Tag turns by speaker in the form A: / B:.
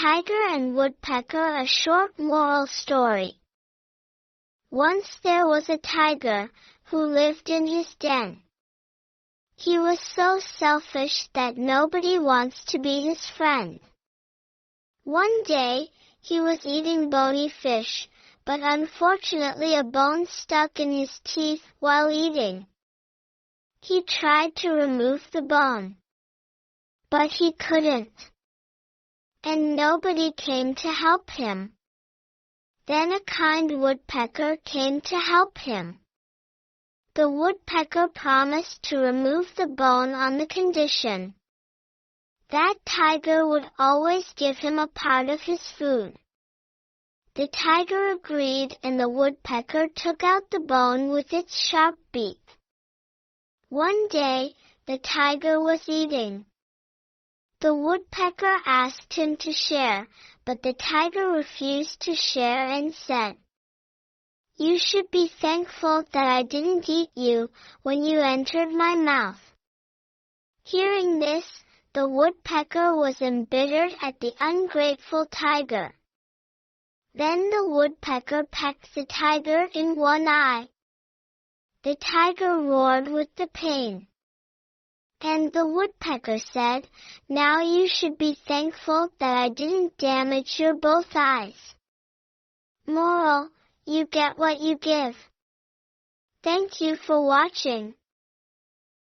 A: Tiger and Woodpecker. A short moral story. Once there was a tiger who lived in his den. He was so selfish that nobody wants to be his friend. One day, he was eating bony fish, but unfortunately a bone stuck in his teeth while eating. He tried to remove the bone, but he couldn't, and nobody came to help him. Then a kind woodpecker came to help him. The woodpecker promised to remove the bone on the condition that tiger would always give him a part of his food. The tiger agreed, and the woodpecker took out the bone with its sharp beak. One day, the tiger was eating. The woodpecker asked him to share, but the tiger refused to share and said, "You should be thankful that I didn't eat you when you entered my mouth." Hearing this, the woodpecker was embittered at the ungrateful tiger. Then the woodpecker pecked the tiger in one eye. The tiger roared with the pain. And the woodpecker said, "Now you should be thankful that I didn't damage your both eyes." Moral: you get what you give. Thank you for watching.